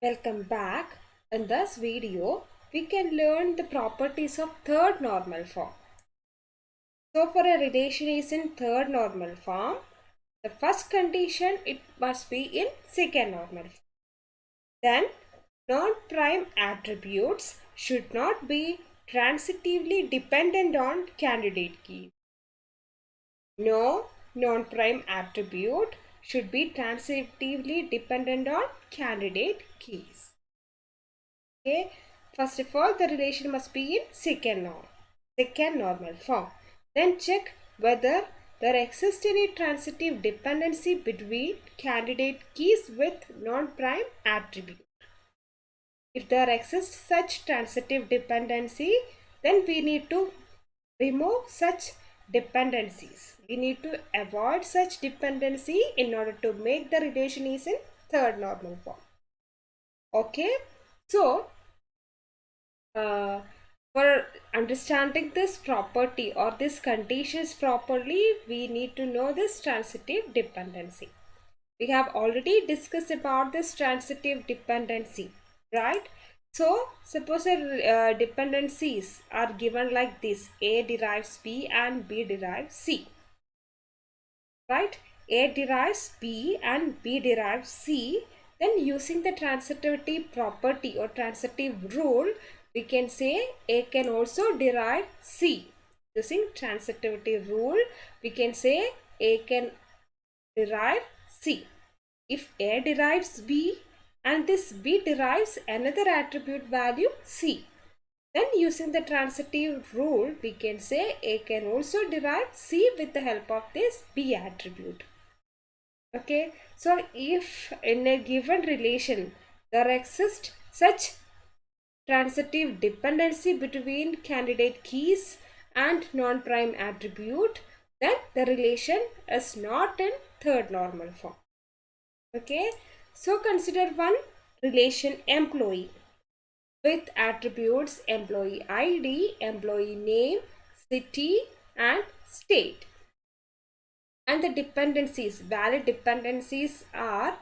Welcome back. In this video, we can learn the properties of third normal form. So for a relation is in third normal form, the first condition it must be in second normal form. Then non-prime attributes should not be transitively dependent on candidate key. No non-prime attribute should be transitively dependent on candidate keys. Okay, first of all, the relation must be in second normal form. Then check whether there exists any transitive dependency between candidate keys with non-prime attribute. If there exists such transitive dependency, then we need to remove such dependencies. We need to avoid such dependency in order to make the relation is in third normal form. Okay, so for understanding this property or this conditions properly, we need to know this transitive dependency. We have already discussed about this transitive dependency, right? So suppose dependencies are given like this: A derives B and B derives C, right? A derives B and B derives C. Then using the transitivity property or transitive rule, we can say A can also derive C. Using transitivity rule, we can say A can derive C. If A derives B and this B derives another attribute value C, then using the transitive rule, we can say A can also derive C with the help of this B attribute. Okay, so if in a given relation there exists such transitive dependency between candidate keys and non-prime attribute, then the relation is not in third normal form. Okay, so consider one relation employee with attributes employee ID, employee name, city and state. And the dependencies, valid dependencies are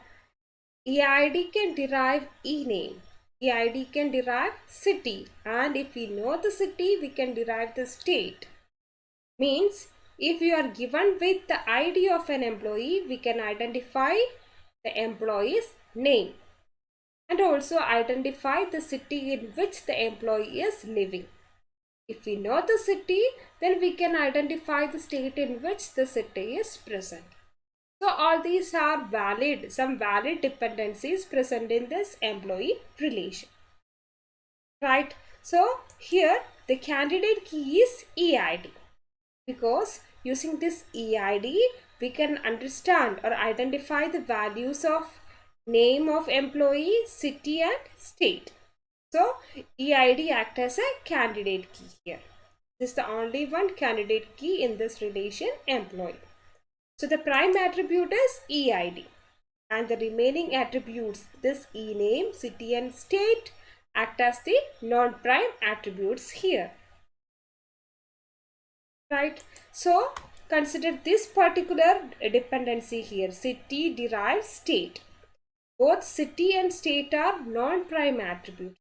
EID can derive e-name, EID can derive city, and if we know the city, we can derive the state. Means if you are given with the ID of an employee, we can identify the employee's name and also identify the city in which the employee is living. If we know the city, then we can identify the state in which the city is present. So all these are valid, some valid dependencies present in this employee relation. Right? So here the candidate key is EID, because using this EID we can understand or identify the values of name of employee, city and state. So EID acts as a candidate key here. This is the only one candidate key in this relation employee. So the prime attribute is EID and the remaining attributes, this e-name, city and state, act as the non-prime attributes here. Right? So consider this particular dependency here. City derives state. Both city and state are non-prime attributes.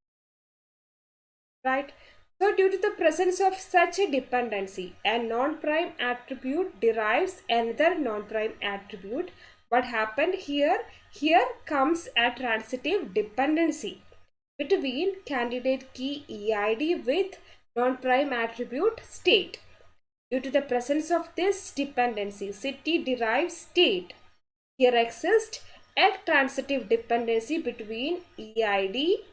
Right? So due to the presence of such a dependency, a non-prime attribute derives another non-prime attribute. What happened here? Here comes a transitive dependency between candidate key EID with non-prime attribute state. Due to the presence of this dependency, city derives state. Here exists a transitive dependency between EID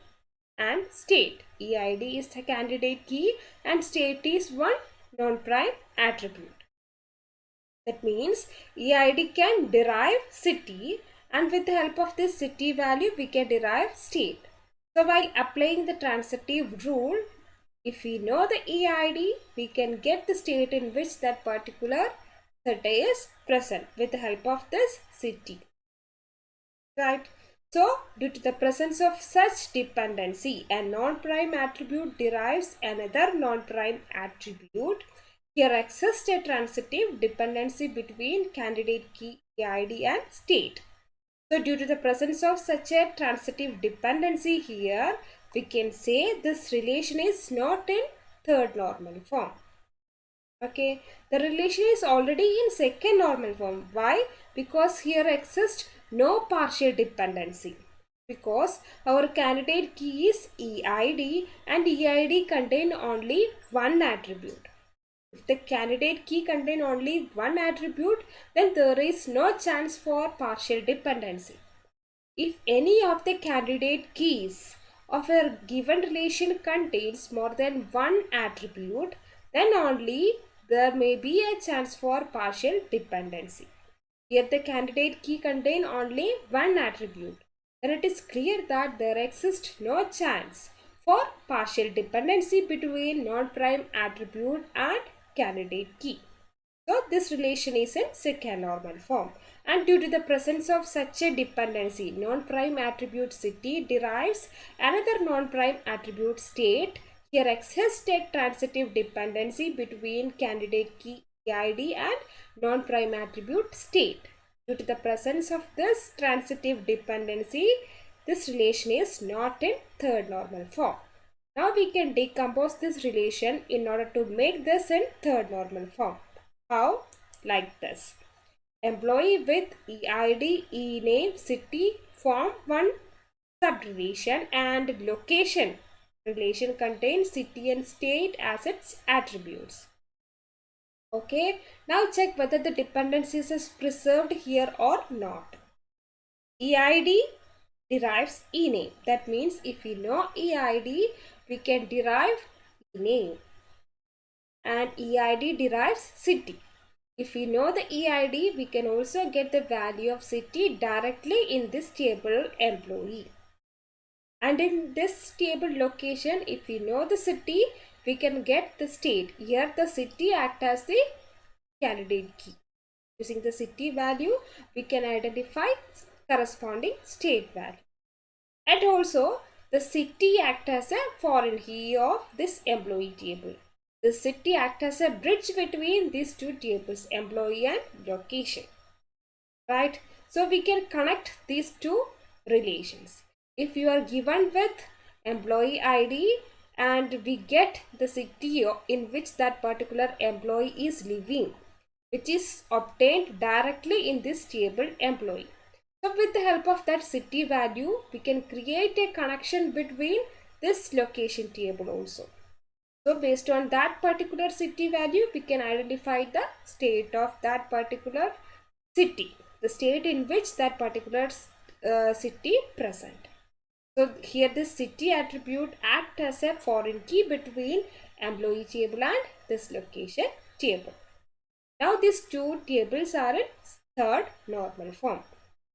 and state. EID is the candidate key and state is one non-prime attribute. That means EID can derive city and with the help of this city value we can derive state. So while applying the transitive rule, if we know the EID, we can get the state in which that particular city is present with the help of this city. Right? So, due to the presence of such dependency, a non-prime attribute derives another non-prime attribute. Here exists a transitive dependency between candidate key EID and state. So due to the presence of such a transitive dependency here, we can say this relation is not in third normal form. Okay, the relation is already in second normal form. Why? Because here exists no partial dependency. Because our candidate key is EID and EID contain only one attribute. If the candidate key contain only one attribute, then there is no chance for partial dependency. If any of the candidate keys of a given relation contains more than one attribute, then only there may be a chance for partial dependency. Here the candidate key contain only one attribute, then it is clear that there exists no chance for partial dependency between non-prime attribute and candidate key. So this relation is in second normal form. And due to the presence of such a dependency, non-prime attribute city derives another non-prime attribute state. Here exists a transitive dependency between candidate key ID and non-prime attribute state. Due to the presence of this transitive dependency, this relation is not in third normal form. Now we can decompose this relation in order to make this in third normal form. How? Like this. Employee with EID, E-name, city form one subrelation and location. Relation contains city and state as its attributes. Okay. Now check whether the dependencies is preserved here or not. EID derives E-name. That means if we know EID, we can derive E-name. And EID derives city. If we know the EID, we can also get the value of city directly in this table employee. And in this table location, if we know the city, we can get the state. Here the city acts as the candidate key. Using the city value, we can identify corresponding state value. And also, the city acts as a foreign key of this employee table. The city acts as a bridge between these two tables, employee and location. Right? So we can connect these two relations. If you are given with employee ID and we get the city in which that particular employee is living, which is obtained directly in this table employee. So with the help of that city value, we can create a connection between this location table also. So based on that particular city value, we can identify the state of that particular city, the state in which that particular city present. So here this city attribute act as a foreign key between employee table and this location table. Now these two tables are in third normal form.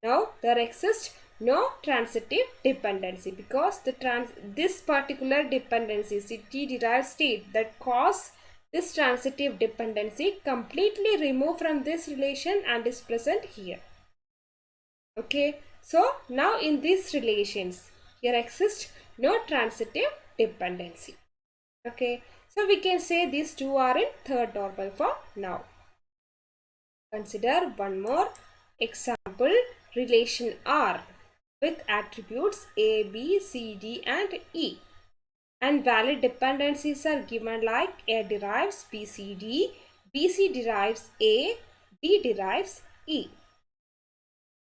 Now there exists no transitive dependency because this particular dependency city derived state that cause this transitive dependency completely removed from this relation and is present here. Okay, so now in these relations here exists no transitive dependency. Okay, so we can say these two are in third normal form now. Consider one more example, relation R with attributes A, B, C, D and E. And valid dependencies are given like A derives B, C, D, B, C derives A, D derives E.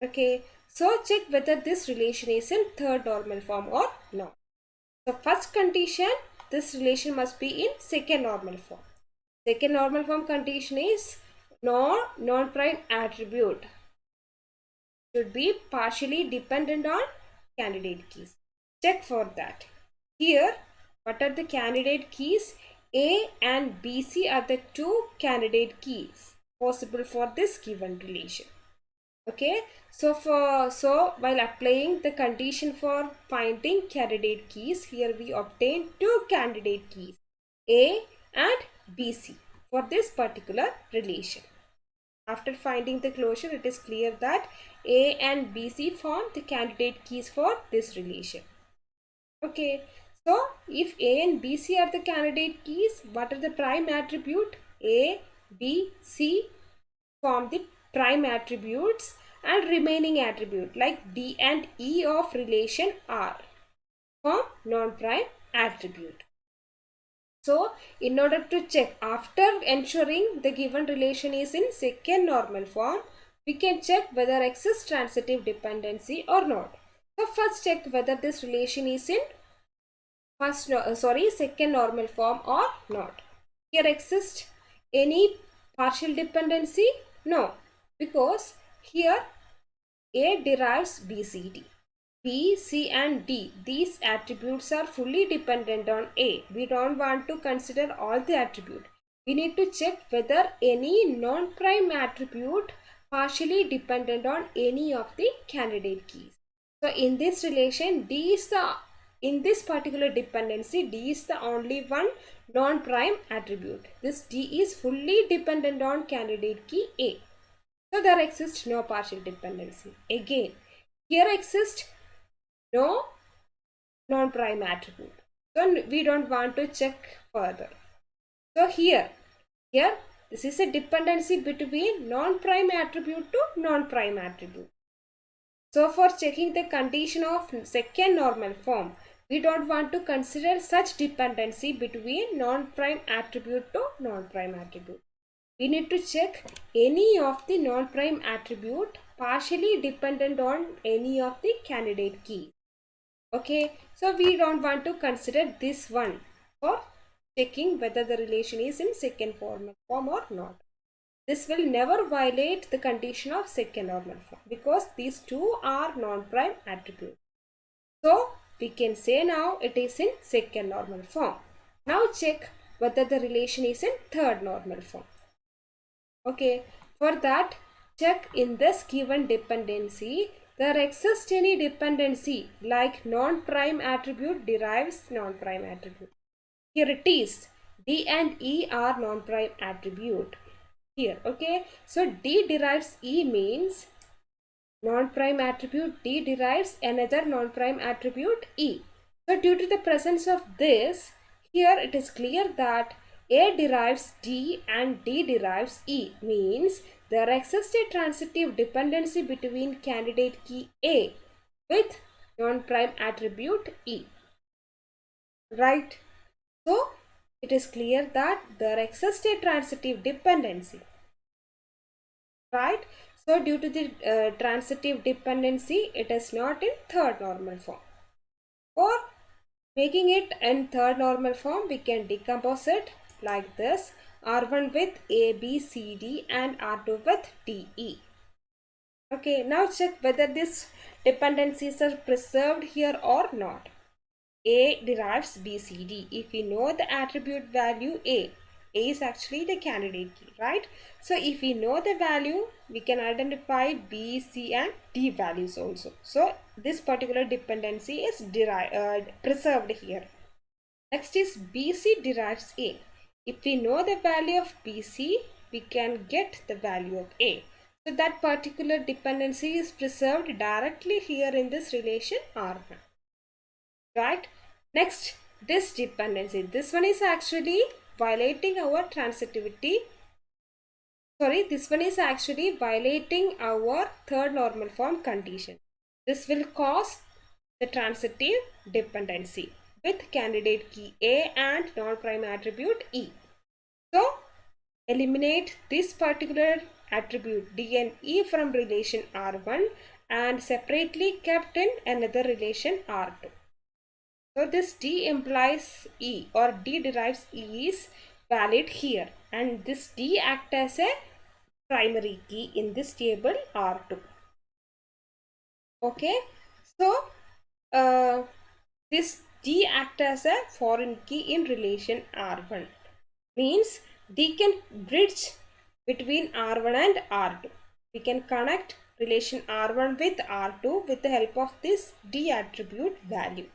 Okay, so check whether this relation is in third normal form or not. So first condition, this relation must be in second normal form. Second normal form condition is no non-prime attribute should be partially dependent on candidate keys. Check for that. Here, what are the candidate keys? A and BC are the two candidate keys possible for this given relation. Okay, so while applying the condition for finding candidate keys, here we obtain two candidate keys A and BC for this particular relation. After finding the closure, it is clear that A and BC form the candidate keys for this relation. Okay, so if A and BC are the candidate keys, what are the prime attribute? A, B, C form the prime attributes and remaining attribute like D and E of relation R form non-prime attribute. So, in order to check, after ensuring the given relation is in second normal form, we can check whether exists transitive dependency or not. So, first check whether this relation is in second normal form or not. Here exists any partial dependency? No, because here A derives BCD. B, C and D, these attributes are fully dependent on A. We don't want to consider all the attributes. We need to check whether any non-prime attribute partially dependent on any of the candidate keys. So in this relation, in this particular dependency, D is the only one non-prime attribute. This D is fully dependent on candidate key A. So there exists no partial dependency. Again, here exists no non-prime attribute. So we don't want to check further. So here this is a dependency between non-prime attribute to non-prime attribute. So for checking the condition of second normal form, we don't want to consider such dependency between non-prime attribute to non-prime attribute. We need to check any of the non-prime attribute partially dependent on any of the candidate keys. Okay, so we don't want to consider this one for checking whether the relation is in second form or not. This will never violate the condition of second normal form because these two are non-prime attributes. So we can say now it is in second normal form. Now check whether the relation is in third normal form. Okay, for that check in this given dependency there exists any dependency like non-prime attribute derives non-prime attribute. Here it is, D and E are non-prime attribute. Here, okay, so D derives E means non-prime attribute D derives another non-prime attribute E. So due to the presence of this, here it is clear that A derives D and D derives E means there exists a transitive dependency between candidate key A with non-prime attribute E. Right? So it is clear that there exists a transitive dependency. Right? So due to the transitive dependency, it is not in third normal form. For making it in third normal form, we can decompose it like this. R1 with A, B, C, D and R2 with D, E. Okay, now check whether these dependencies are preserved here or not. A derives B, C, D. If we know the attribute value A is actually the candidate key, right? So if we know the value, we can identify B, C and D values also. So this particular dependency is preserved here. Next is BC derives A. If we know the value of BC, we can get the value of A. So that particular dependency is preserved directly here in this relation R1. Right? Next, this dependency. This one is actually violating our transitivity. Sorry, this one is actually violating our third normal form condition. This will cause the transitive dependency with candidate key A and non-prime attribute E. So, eliminate this particular attribute D and E from relation R1 and separately kept in another relation R2. So this D implies E or D derives E is valid here and this D acts as a primary key in this table R2. Okay, so this D acts as a foreign key in relation R1 means D can bridge between R1 and R2. We can connect relation R1 with R2 with the help of this D attribute value.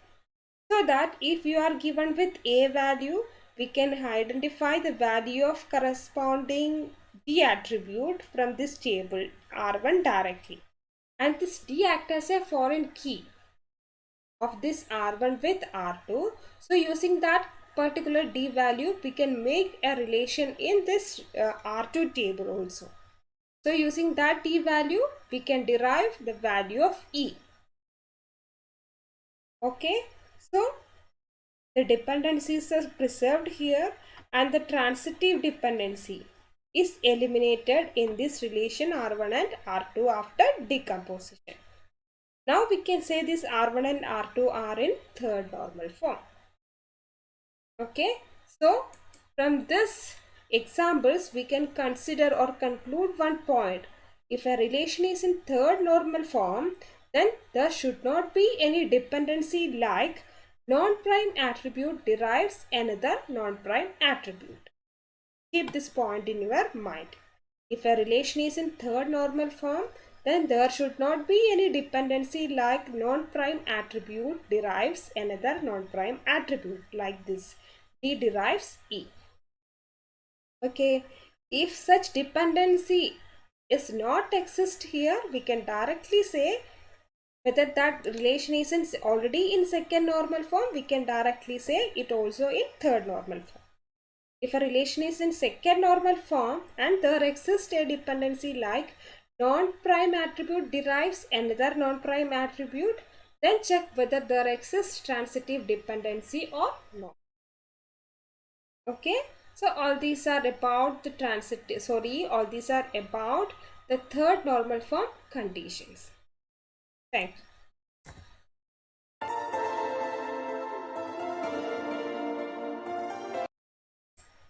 So that if you are given with A value, we can identify the value of corresponding D attribute from this table R1 directly. And this D acts as a foreign key of this R1 with R2. So using that particular D value, we can make a relation in this R2 table also. So using that D value, we can derive the value of E. Okay, so the dependencies are preserved here and the transitive dependency is eliminated in this relation R1 and R2 after decomposition. Now we can say this R1 and R2 are in third normal form. Okay, so from this examples we can consider or conclude one point. If a relation is in third normal form, then there should not be any dependency like non-prime attribute derives another non-prime attribute. Keep this point in your mind. If a relation is in third normal form, then there should not be any dependency like non-prime attribute derives another non-prime attribute like this. D derives E. Okay, if such dependency is not exist here, we can directly say whether that relation is already in second normal form, we can directly say it also in third normal form. If a relation is in second normal form and there exists a dependency like non-prime attribute derives another non-prime attribute, then check whether there exists transitive dependency or not. Okay, so all these are about the all these are about the third normal form conditions. Thanks.